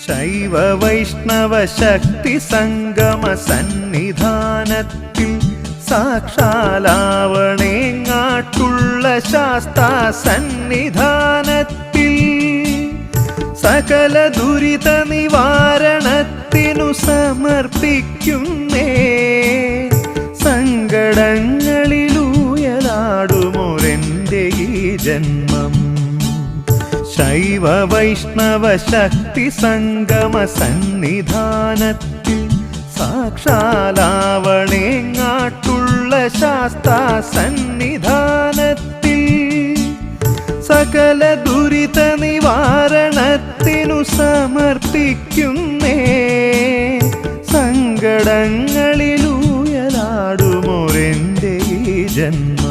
ശൈവ വൈഷ്ണവ ശക്തി സംഗമ സന്നിധാനത്തിൽ സാക്ഷാലാവണേങ്ങാട്ടുള്ള ശാസ്താ സന്നിധാനത്തിൽ സകല ദുരിത നിവാരണത്തിനു സമർപ്പിക്കുന്നേ സങ്കടങ്ങളിലൂയലാടുമൊരെൻ്റെ ഈ ജന്മം. ശൈവ വൈഷ്ണവ ശക്തി സംഗമ സന്നിധാനത്തിൽ സാക്ഷാലാവണേങ്ങാട്ടുള്ള ശാസ്താ സന്നിധാനത്തിൽ സകല ദുരിത നിവാരണത്തിനു സമർപ്പിക്കുന്നേ സങ്കടങ്ങളിലൂയലാടുമൊരെൻ്റെ ഈ ജന്മം.